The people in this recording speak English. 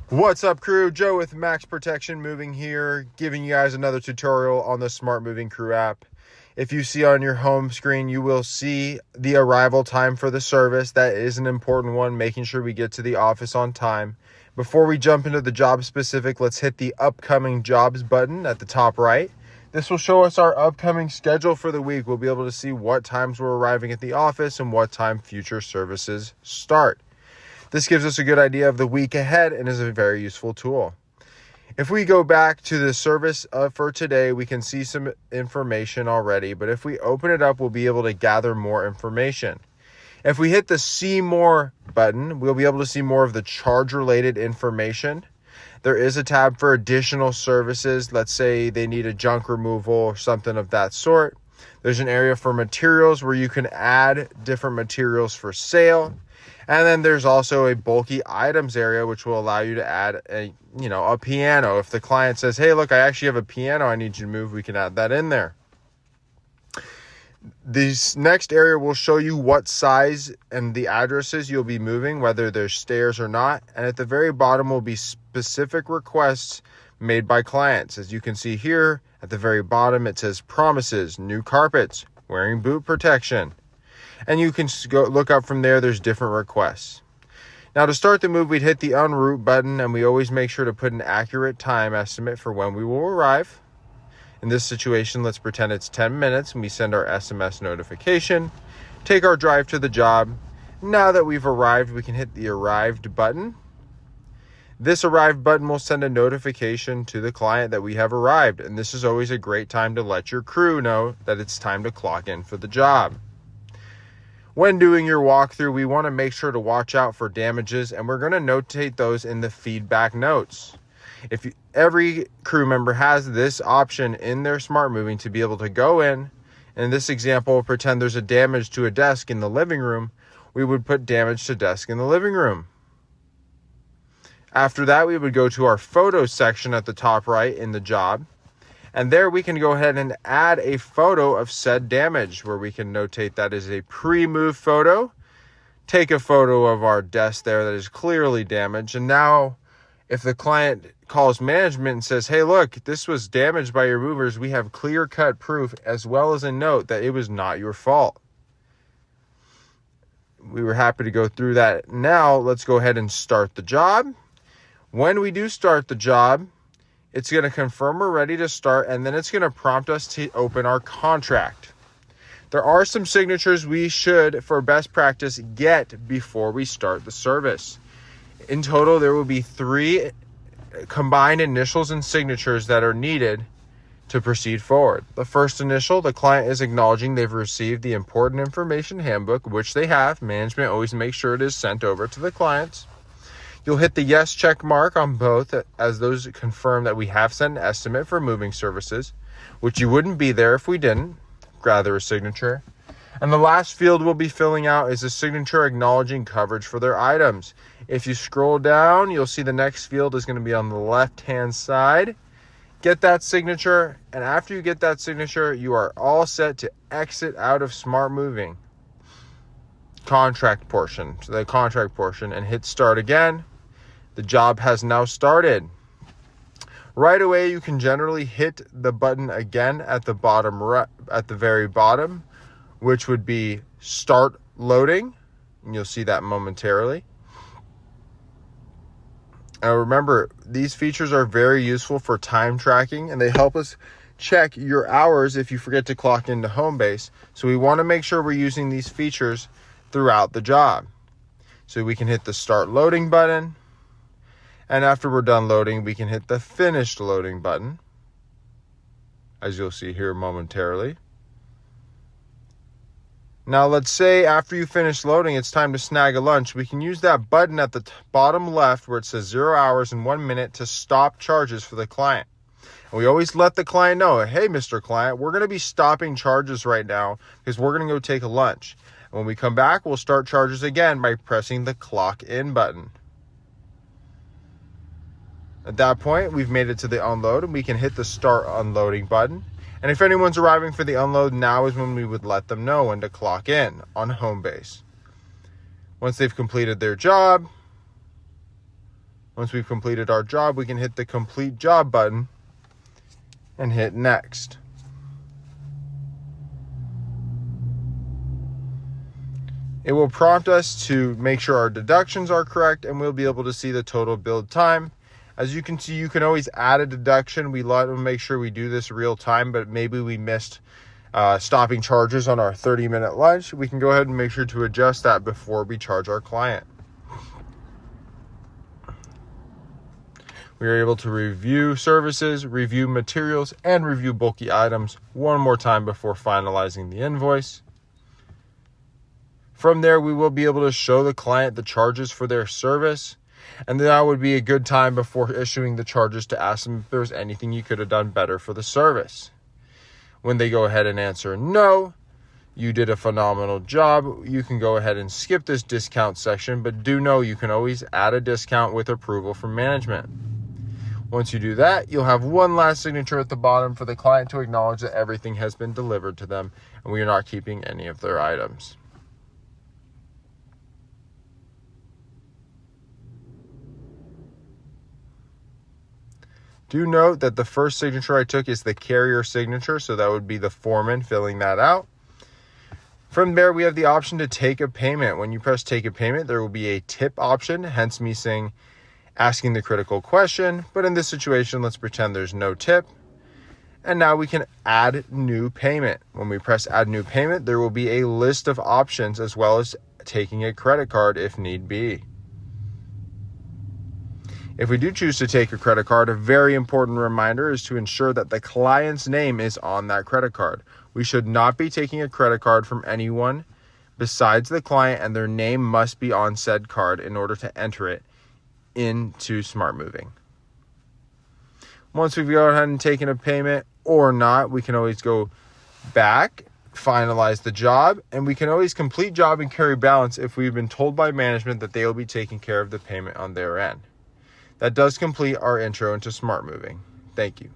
What's up, crew? Joe with Max Protection Moving here, giving you guys another tutorial on the SmartMoving Crew app. If you see on your home screen, you will see the arrival time for the service. That is an important one, making sure we get to the office on time. Before we jump into the job specific, let's hit the upcoming jobs button at the top right. This will show us our upcoming schedule for the week. We'll be able to see what times we're arriving at the office and what time future services start. This gives us a good idea of the week ahead and is a very useful tool. If we go back to the service for today, we can see some information already, but if we open it up, we'll be able to gather more information. If we hit the See More button, we'll be able to see more of the charge-related information. There is a tab for additional services. Let's say they need a junk removal or something of that sort. There's an area for materials where you can add different materials for sale. And then there's also a bulky items area, which will allow you to add a piano. If the client says, hey, look, I actually have a piano I need you to move, we can add that in there. This next area will show you what size and the addresses you'll be moving, whether there's stairs or not. And at the very bottom will be specific requests made by clients. As you can see here, at the very bottom, it says promises, new carpets, wearing boot protection. And you can go look up from there. There's different requests. Now, to start the move, we'd hit the en route button, and we always make sure to put an accurate time estimate for when we will arrive. In this situation, let's pretend it's 10 minutes, and we send our SMS notification, take our drive to the job. Now that we've arrived, we can hit the Arrived button. This Arrived button will send a notification to the client that we have arrived, and this is always a great time to let your crew know that it's time to clock in for the job. When doing your walkthrough, we want to make sure to watch out for damages, and we're going to notate those in the feedback notes. Every crew member has this option in their SmartMoving to be able to go in this example, pretend there's a damage to a desk in the living room, we would put damage to desk in the living room. After that, we would go to our photos section at the top right in the job. And there we can go ahead and add a photo of said damage where we can notate that is a pre-move photo. Take a photo of our desk there that is clearly damaged. And now if the client calls management and says, hey, look, this was damaged by your movers, we have clear-cut proof as well as a note that it was not your fault. We were happy to go through that. Now let's go ahead and start the job. When we do start the job, it's going to confirm we're ready to start, and then it's going to prompt us to open our contract. There are some signatures we should, for best practice, get before we start the service. In total, there will be 3 combined initials and signatures that are needed to proceed forward. The first initial, the client is acknowledging they've received the important information handbook, which they have. Management always makes sure it is sent over to the clients. You'll hit the yes check mark on both, as those confirm that we have sent an estimate for moving services, which you wouldn't be there if we didn't. Rather a signature. And the last field we'll be filling out is a signature acknowledging coverage for their items. If you scroll down, you'll see the next field is going to be on the left-hand side. Get that signature, and after you get that signature, you are all set to exit out of SmartMoving. The contract portion, and hit start again. The job has now started. Right away, you can generally hit the button again at the very bottom, which would be Start Loading, and you'll see that momentarily. Now remember, these features are very useful for time tracking, and they help us check your hours if you forget to clock into home base. So we want to make sure we're using these features throughout the job. So we can hit the Start Loading button. And after we're done loading, we can hit the Finished Loading button, as you'll see here momentarily. Now, let's say after you finish loading, it's time to snag a lunch. We can use that button at the bottom left where it says 0 hours and 1 minute to stop charges for the client. And we always let the client know, hey, Mr. Client, we're going to be stopping charges right now because we're going to go take a lunch. And when we come back, we'll start charges again by pressing the Clock In button. At that point, we've made it to the unload, and we can hit the Start Unloading button. And if anyone's arriving for the unload, now is when we would let them know when to clock in on home base. Once they've completed their job, Once we've completed our job, we can hit the complete job button and hit next. It will prompt us to make sure our deductions are correct, and we'll be able to see the total billed time. As you can see, you can always add a deduction. We like to make sure we do this real time, but maybe we missed stopping charges on our 30-minute lunch. We can go ahead and make sure to adjust that before we charge our client. We are able to review services, review materials, and review bulky items one more time before finalizing the invoice. From there, we will be able to show the client the charges for their service, and that would be a good time before issuing the charges to ask them if there's anything you could have done better for the service. When they go ahead and answer no, you did a phenomenal job, you can go ahead and skip this discount section, but do know you can always add a discount with approval from management. Once you do that, you'll have one last signature at the bottom for the client to acknowledge that everything has been delivered to them and we are not keeping any of their items. Do note that the first signature I took is the carrier signature, so that would be the foreman filling that out. From there, we have the option to take a payment. When you press take a payment, there will be a tip option, hence me saying asking the critical question. But in this situation, let's pretend there's no tip. And now we can add new payment. When we press add new payment, there will be a list of options as well as taking a credit card if need be. If we do choose to take a credit card, a very important reminder is to ensure that the client's name is on that credit card. We should not be taking a credit card from anyone besides the client, and their name must be on said card in order to enter it into SmartMoving. Once we've gone ahead and taken a payment or not, we can always go back, finalize the job, and we can always complete job and carry balance if we've been told by management that they will be taking care of the payment on their end. That does complete our intro into SmartMoving. Thank you.